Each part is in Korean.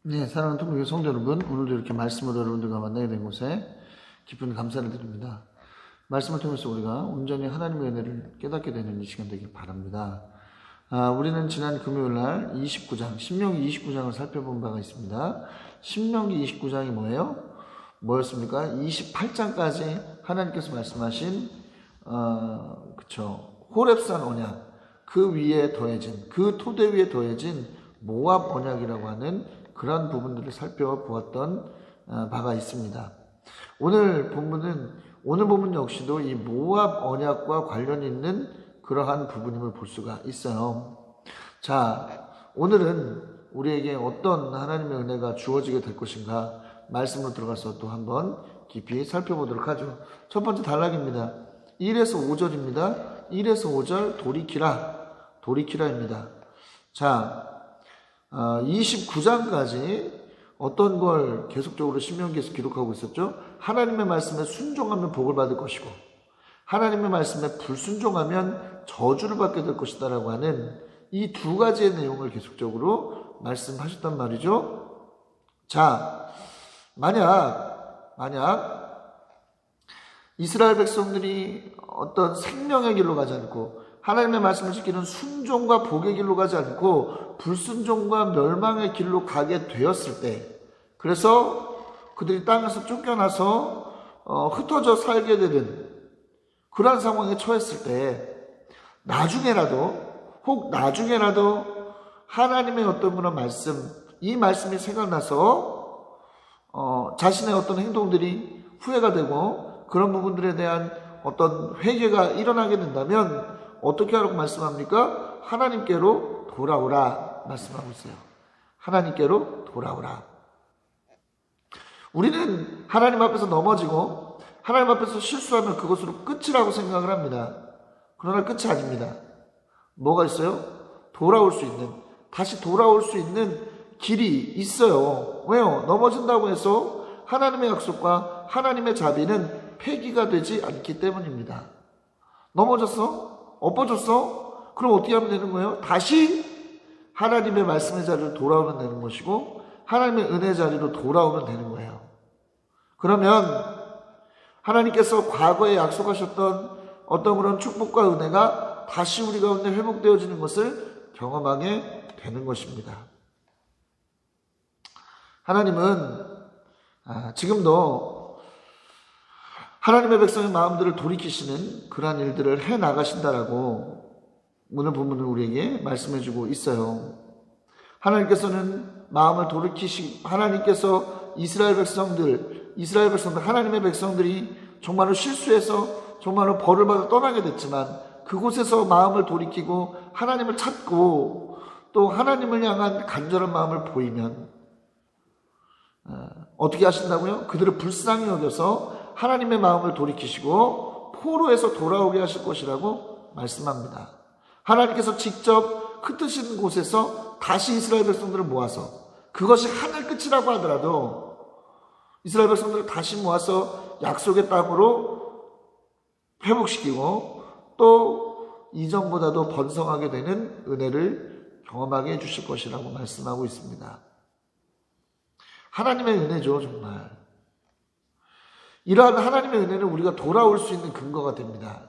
네, 사랑하는 통독의 성도 여러분, 오늘도 이렇게 말씀으로 여러분들과 만나게 된 곳에 기쁜 감사를 드립니다. 말씀을 통해서 우리가 온전히 하나님의 은혜를 깨닫게 되는 이 시간 되길 바랍니다. 우리는 지난 금요일 날 29장, 신명기 29장을 살펴본 바가 있습니다. 신명기 29장이 뭐였습니까? 28장까지 하나님께서 말씀하신, 호렙산 언약, 그 위에 더해진, 그 토대 위에 더해진 모압 언약이라고 하는 그런 부분들을 살펴보았던 바가 있습니다. 오늘 본문 역시도 이 모압 언약과 관련이 있는 그러한 부분임을 볼 수가 있어요. 자, 오늘은 우리에게 어떤 하나님의 은혜가 주어지게 될 것인가 말씀으로 들어가서 또 한번 깊이 살펴보도록 하죠. 첫 번째 단락입니다. 1에서 5절입니다. 1에서 5절 돌이키라입니다. 자, 29장까지 어떤 걸 계속적으로 신명기에서 기록하고 있었죠? 하나님의 말씀에 순종하면 복을 받을 것이고 하나님의 말씀에 불순종하면 저주를 받게 될 것이다 라고 하는 이 두 가지의 내용을 계속적으로 말씀하셨단 말이죠. 자, 만약 이스라엘 백성들이 어떤 생명의 길로 가지 않고 하나님의 말씀을 지키는 순종과 복의 길로 가지 않고 불순종과 멸망의 길로 가게 되었을 때, 그래서 그들이 땅에서 쫓겨나서 흩어져 살게 되는 그러한 상황에 처했을 때 나중에라도 하나님의 어떤 그런 말씀, 이 말씀이 생각나서 자신의 어떤 행동들이 후회가 되고 그런 부분들에 대한 어떤 회개가 일어나게 된다면 어떻게 하라고 말씀합니까? 하나님께로 돌아오라 말씀하고 있어요. 하나님께로 돌아오라. 우리는 하나님 앞에서 넘어지고 하나님 앞에서 실수하면 그것으로 끝이라고 생각을 합니다. 그러나 끝이 아닙니다. 뭐가 있어요? 다시 돌아올 수 있는 길이 있어요. 왜요? 넘어진다고 해서 하나님의 약속과 하나님의 자비는 폐기가 되지 않기 때문입니다. 넘어졌어? 엎어졌어? 그럼 어떻게 하면 되는 거예요? 다시 하나님의 말씀의 자리로 돌아오면 되는 것이고 하나님의 은혜 자리로 돌아오면 되는 거예요. 그러면 하나님께서 과거에 약속하셨던 어떤 그런 축복과 은혜가 다시 우리 가운데 회복되어지는 것을 경험하게 되는 것입니다. 하나님은 지금도 하나님의 백성의 마음들을 돌이키시는 그러한 일들을 해나가신다라고 오늘 본문은 우리에게 말씀해주고 있어요. 하나님께서는 마음을 하나님께서 이스라엘 백성들, 하나님의 백성들이 정말로 실수해서 정말로 벌을 받아 떠나게 됐지만 그곳에서 마음을 돌이키고 하나님을 찾고 또 하나님을 향한 간절한 마음을 보이면 어떻게 하신다고요? 그들을 불쌍히 여겨서 하나님의 마음을 돌이키시고 포로에서 돌아오게 하실 것이라고 말씀합니다. 하나님께서 직접 흩으신 곳에서 다시 이스라엘 백성들을 모아서 그것이 하늘 끝이라고 하더라도 이스라엘 백성들을 다시 모아서 약속의 땅으로 회복시키고 또 이전보다도 번성하게 되는 은혜를 경험하게 해주실 것이라고 말씀하고 있습니다. 하나님의 은혜죠, 정말. 이러한 하나님의 은혜는 우리가 돌아올 수 있는 근거가 됩니다.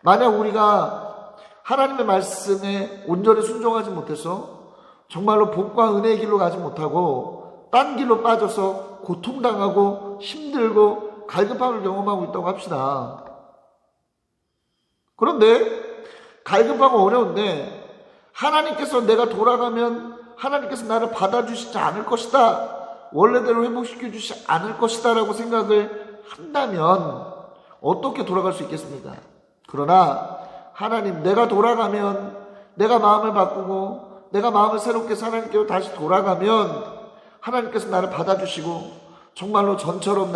만약 우리가 하나님의 말씀에 온전히 순종하지 못해서 정말로 복과 은혜의 길로 가지 못하고 딴 길로 빠져서 고통당하고 힘들고 갈급함을 경험하고 있다고 합시다. 그런데 갈급하고 어려운데 하나님께서 내가 돌아가면 하나님께서 나를 받아주시지 않을 것이다, 원래대로 회복시켜 주시지 않을 것이다 라고 생각을 한다면 어떻게 돌아갈 수 있겠습니까? 그러나 하나님, 내가 돌아가면, 내가 마음을 바꾸고 내가 마음을 새롭게 해서 하나님께로 다시 돌아가면 하나님께서 나를 받아주시고 정말로 전처럼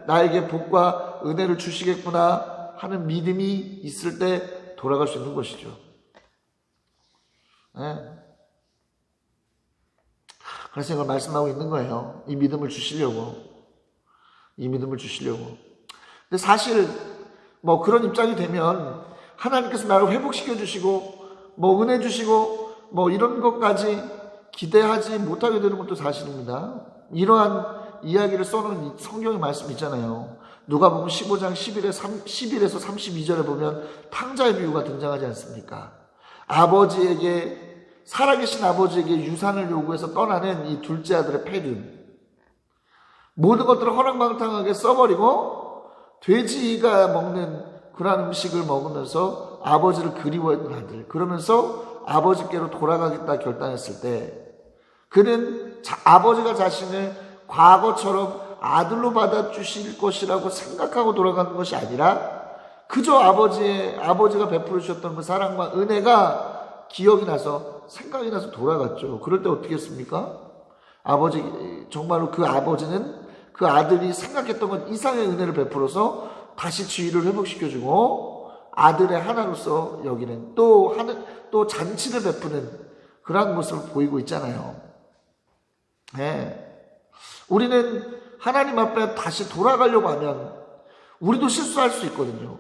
나에게 복과 은혜를 주시겠구나 하는 믿음이 있을 때 돌아갈 수 있는 것이죠. 네. 그래서 이걸 말씀하고 있는 거예요. 이 믿음을 주시려고. 근데 사실 그런 입장이 되면 하나님께서 나를 회복시켜 주시고 은혜 주시고 이런 것까지 기대하지 못하게 되는 것도 사실입니다. 이러한 이야기를 써놓은 성경의 말씀 있잖아요. 누가복음 15장 11에서 32절에 보면 탕자의 비유가 등장하지 않습니까? 살아계신 아버지에게 유산을 요구해서 떠나는 이 둘째 아들의 패륜. 모든 것들을 허랑방탕하게 써버리고 돼지가 먹는 그러한 음식을 먹으면서 아버지를 그리워했던 아들. 그러면서 아버지께로 돌아가겠다 결단했을 때 그는 아버지가 자신을 과거처럼 아들로 받아주실 것이라고 생각하고 돌아가는 것이 아니라 그저 아버지가 베풀어 주셨던 그 사랑과 은혜가 기억이 나서 생각이 나서 돌아갔죠. 그럴 때 어떻게 했습니까? 정말로 그 아버지는 그 아들이 생각했던 것 이상의 은혜를 베풀어서 다시 지위를 회복시켜주고 아들의 하나로서 여기는 또 잔치를 베푸는 그러한 모습을 보이고 있잖아요. 네. 우리는 하나님 앞에 다시 돌아가려고 하면 우리도 실수할 수 있거든요.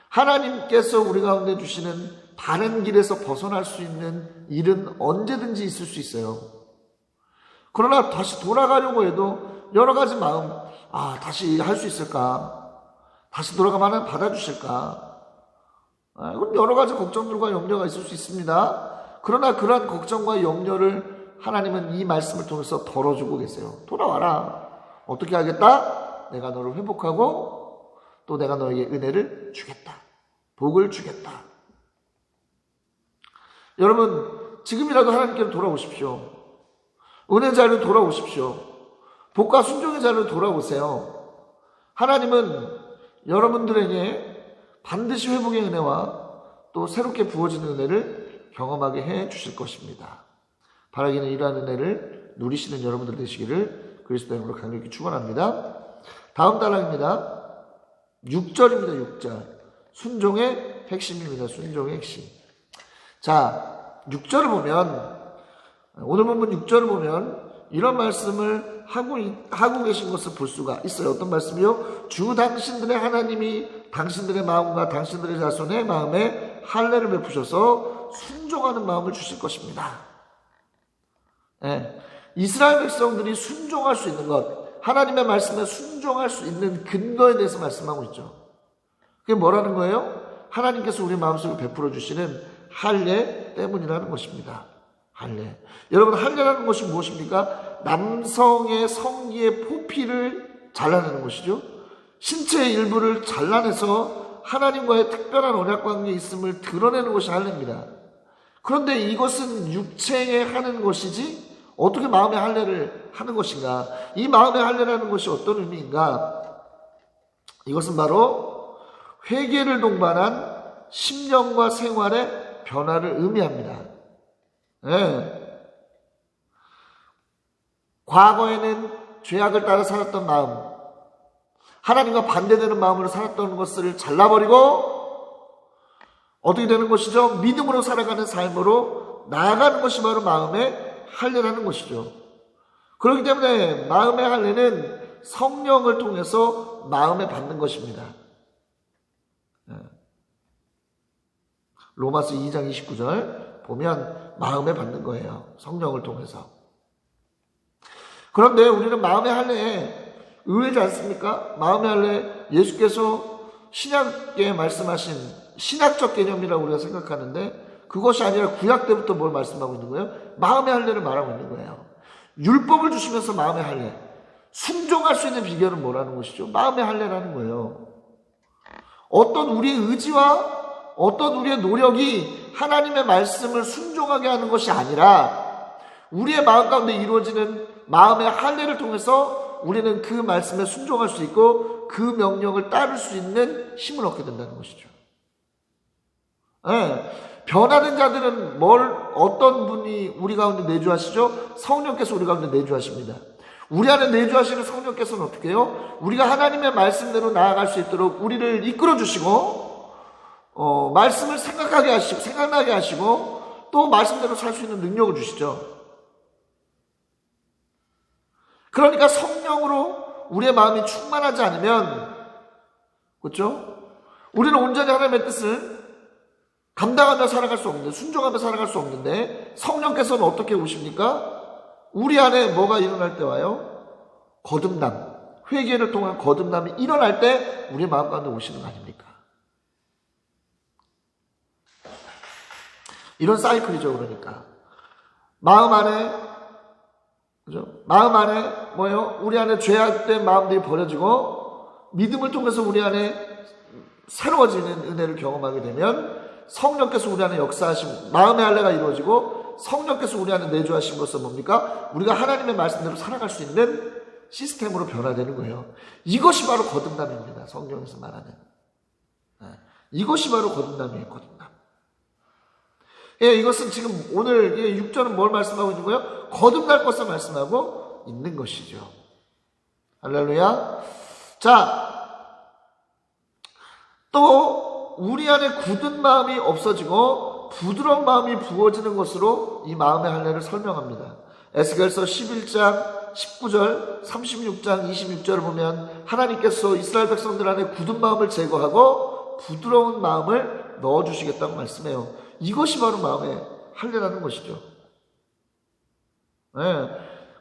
하나님께서 우리 가운데 주시는 바른 길에서 벗어날 수 있는 일은 언제든지 있을 수 있어요. 그러나 다시 돌아가려고 해도 여러 가지 마음, 다시 할 수 있을까? 다시 돌아가면 받아주실까? 여러 가지 걱정들과 염려가 있을 수 있습니다. 그러나 그러한 걱정과 염려를 하나님은 이 말씀을 통해서 덜어주고 계세요. 돌아와라. 어떻게 하겠다? 내가 너를 회복하고 또 내가 너에게 은혜를 주겠다. 복을 주겠다. 여러분, 지금이라도 하나님께로 돌아오십시오. 은혜 자리로 돌아오십시오. 복과 순종의 자리로 돌아오세요. 하나님은 여러분들에게 반드시 회복의 은혜와 또 새롭게 부어지는 은혜를 경험하게 해 주실 것입니다. 바라기는 이러한 은혜를 누리시는 여러분들 되시기를 그리스도의 이름으로 강력히 축원합니다. 다음 단락입니다. 6절입니다. 6절. 순종의 핵심입니다. 순종의 핵심. 자, 6절을 보면 오늘 본문 6절을 보면 이런 말씀을 하고 계신 것을 볼 수가 있어요. 어떤 말씀이요? 주 당신들의 하나님이 당신들의 마음과 당신들의 자손의 마음에 할례를 베푸셔서 순종하는 마음을 주실 것입니다. 네. 이스라엘 백성들이 순종할 수 있는 것, 하나님의 말씀에 순종할 수 있는 근거에 대해서 말씀하고 있죠. 그게 뭐라는 거예요? 하나님께서 우리 마음속에 베풀어 주시는 할례 때문이라는 것입니다. 할례. 여러분, 할례라는 것이 무엇입니까? 남성의 성기의 포피를 잘라내는 것이죠. 신체의 일부를 잘라내서 하나님과의 특별한 언약관계에 있음을 드러내는 것이 할례입니다. 그런데 이것은 육체에 하는 것이지 어떻게 마음의 할례를 하는 것인가? 이 마음의 할례라는 것이 어떤 의미인가? 이것은 바로 회개를 동반한 심령과 생활의 변화를 의미합니다. 네. 과거에는 죄악을 따라 살았던 마음, 하나님과 반대되는 마음으로 살았던 것을 잘라버리고 어떻게 되는 것이죠? 믿음으로 살아가는 삶으로 나아가는 것이 바로 마음의 할례라는 것이죠. 그렇기 때문에 마음의 할례는 성령을 통해서 마음에 받는 것입니다. 로마서 2장 29절 보면 마음에 받는 거예요. 성령을 통해서. 그런데 우리는 마음의 할례에 의외지 않습니까? 마음의 할례, 예수께서 신약에 말씀하신 신학적 개념이라고 우리가 생각하는데 그것이 아니라 구약 때부터 뭘 말씀하고 있는 거예요? 마음의 할례를 말하고 있는 거예요. 율법을 주시면서 마음의 할례, 순종할 수 있는 비결은 뭐라는 것이죠? 마음의 할례라는 거예요. 어떤 우리의 의지와 어떤 우리의 노력이 하나님의 말씀을 순종하게 하는 것이 아니라 우리의 마음 가운데 이루어지는 마음의 할례를 통해서 우리는 그 말씀에 순종할 수 있고 그 명령을 따를 수 있는 힘을 얻게 된다는 것이죠. 네. 변화된 자들은 어떤 분이 우리 가운데 내주하시죠? 성령께서 우리 가운데 내주하십니다. 우리 안에 내주하시는 성령께서는 어떻게 해요? 우리가 하나님의 말씀대로 나아갈 수 있도록 우리를 이끌어 주시고 말씀을 생각나게 하시고 또 말씀대로 살 수 있는 능력을 주시죠. 그러니까 성령으로 우리의 마음이 충만하지 않으면, 그렇죠? 우리는 온전히 하나님의 뜻을 감당하며 살아갈 수 없는데, 순종하며 살아갈 수 없는데 성령께서는 어떻게 오십니까? 우리 안에 뭐가 일어날 때 와요? 거듭남, 회개를 통한 거듭남이 일어날 때 우리 마음 가운데 오시는 거 아닙니까? 이런 사이클이죠. 그러니까 마음 안에, 그죠? 마음 안에 뭐예요? 우리 안에 죄악된 마음들이 버려지고 믿음을 통해서 우리 안에 새로워지는 은혜를 경험하게 되면 성령께서 우리 안에 역사하심, 마음의 할례가 이루어지고 성령께서 우리 안에 내주하심으로써 뭡니까? 우리가 하나님의 말씀대로 살아갈 수 있는 시스템으로 변화되는 거예요. 이것이 바로 거듭남입니다. 성경에서 말하는. 이것이 바로 거듭남이에요. 거듭남. 예, 이것은 지금 오늘 6절은 뭘 말씀하고 있는 거예요? 거듭날 것을 말씀하고 있는 것이죠. 할렐루야. 자, 또 우리 안에 굳은 마음이 없어지고 부드러운 마음이 부어지는 것으로 이 마음의 할례를 설명합니다. 에스겔서 11장 19절, 36장 26절을 보면 하나님께서 이스라엘 백성들 안에 굳은 마음을 제거하고 부드러운 마음을 넣어주시겠다고 말씀해요. 이것이 바로 마음의 할례라는 것이죠. 네.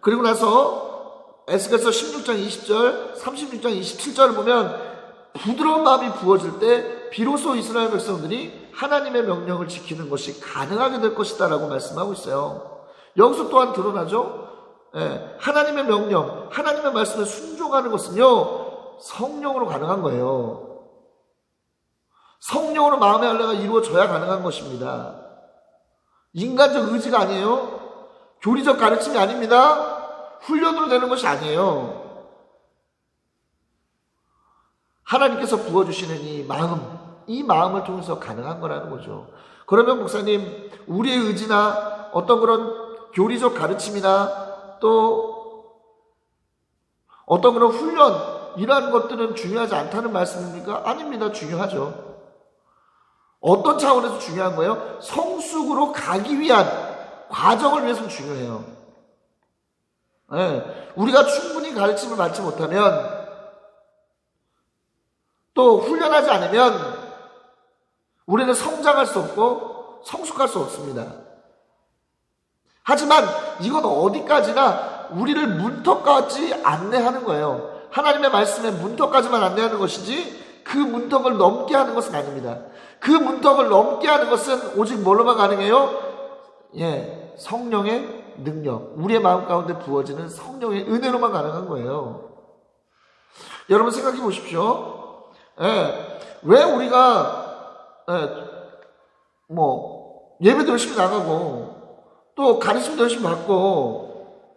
그리고 나서 에스겔서 16장 20절, 36장 27절을 보면 부드러운 마음이 부어질 때 비로소 이스라엘 백성들이 하나님의 명령을 지키는 것이 가능하게 될 것이다 라고 말씀하고 있어요. 여기서 또한 드러나죠. 예, 하나님의 명령, 하나님의 말씀에 순종하는 것은요 성령으로 가능한 거예요. 성령으로 마음의 할례가 이루어져야 가능한 것입니다. 인간적 의지가 아니에요. 교리적 가르침이 아닙니다. 훈련으로 되는 것이 아니에요. 하나님께서 부어주시는 이 마음을 통해서 가능한 거라는 거죠. 그러면 목사님, 우리의 의지나 어떤 그런 교리적 가르침이나 또 어떤 그런 훈련, 이러한 것들은 중요하지 않다는 말씀입니까? 아닙니다. 중요하죠. 어떤 차원에서 중요한 거예요? 성숙으로 가기 위한 과정을 위해서는 중요해요. 네. 우리가 충분히 가르침을 받지 못하면 또 훈련하지 않으면 우리는 성장할 수 없고 성숙할 수 없습니다. 하지만 이건 어디까지나 우리를 문턱까지 안내하는 거예요. 하나님의 말씀에 문턱까지만 안내하는 것이지 그 문턱을 넘게 하는 것은 아닙니다. 그 문턱을 넘게 하는 것은 오직 뭘로만 가능해요? 예, 성령의 능력, 우리의 마음 가운데 부어지는 성령의 은혜로만 가능한 거예요. 여러분 생각해 보십시오. 예, 왜 우리가 예배도 열심히 나가고 또 가르침도 열심히 받고,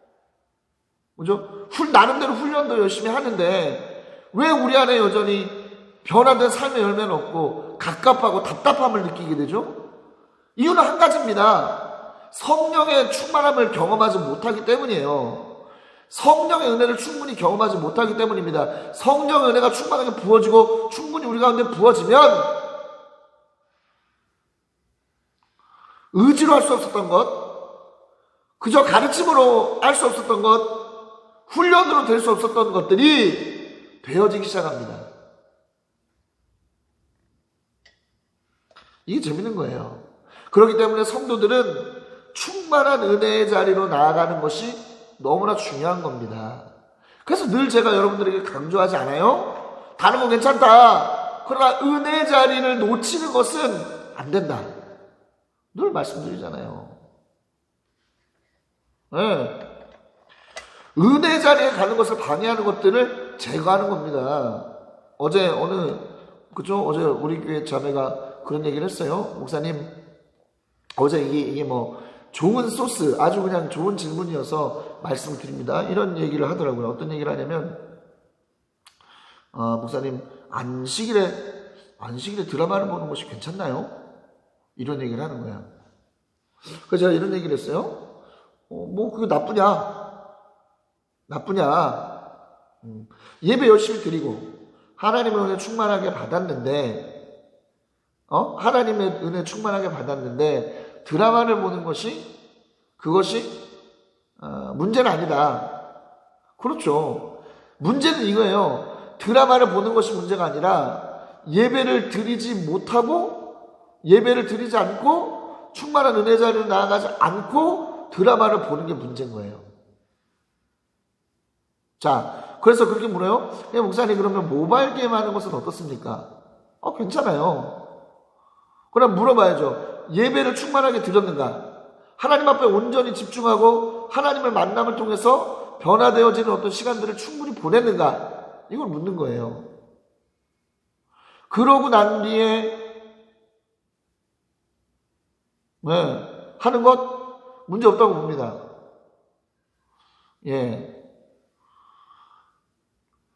그죠? 나름대로 훈련도 열심히 하는데 왜 우리 안에 여전히 변화된 삶의 열매는 없고 갑갑하고 답답함을 느끼게 되죠? 이유는 한 가지입니다. 성령의 충만함을 경험하지 못하기 때문이에요. 성령의 은혜를 충분히 경험하지 못하기 때문입니다. 성령의 은혜가 충만하게 부어지고 충분히 우리 가운데 부어지면 의지로 할 수 없었던 것, 그저 가르침으로 할 수 없었던 것, 훈련으로 될 수 없었던 것들이 되어지기 시작합니다. 이게 재밌는 거예요. 그렇기 때문에 성도들은 충만한 은혜의 자리로 나아가는 것이 너무나 중요한 겁니다. 그래서 늘 제가 여러분들에게 강조하지 않아요? 다른 건 괜찮다. 그러나 은혜의 자리를 놓치는 것은 안 된다. 늘 말씀드리잖아요. 네. 은혜의 자리에 가는 것을 방해하는 것들을 제거하는 겁니다. 어제 우리 교회 자매가 그런 얘기를 했어요. 목사님, 어제 이게 좋은 소스, 아주 그냥 좋은 질문이어서 말씀을 드립니다. 이런 얘기를 하더라고요. 어떤 얘기를 하냐면, 목사님, 안식일에 드라마를 보는 것이 괜찮나요? 이런 얘기를 하는 거야. 그래서 제가 이런 얘기를 했어요. 그게 나쁘냐. 예배 열심히 드리고, 하나님의 은혜 충만하게 받았는데, 하나님의 은혜 충만하게 받았는데 드라마를 보는 그것이 문제는 아니다. 그렇죠. 문제는 이거예요. 드라마를 보는 것이 문제가 아니라 예배를 드리지 못하고 예배를 드리지 않고 충만한 은혜 자리로 나아가지 않고 드라마를 보는 게 문제인 거예요. 자, 그래서 그렇게 물어요. 목사님, 그러면 모바일 게임 하는 것은 어떻습니까? 괜찮아요. 그럼 물어봐야죠. 예배를 충만하게 드렸는가? 하나님 앞에 온전히 집중하고 하나님의 만남을 통해서 변화되어지는 어떤 시간들을 충분히 보냈는가? 이걸 묻는 거예요. 그러고 난 뒤에 하는 것 문제 없다고 봅니다. 예.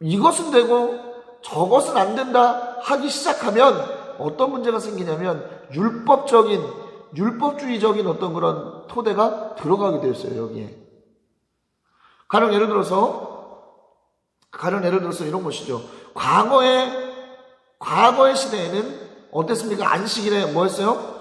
이것은 되고 저것은 안 된다 하기 시작하면 어떤 문제가 생기냐면 율법주의적인 어떤 그런 토대가 들어가게 되어 있어요, 여기에. 가령 예를 들어서 이런 것이죠. 과거의 시대에는 어땠습니까? 안식일에 뭐 했어요?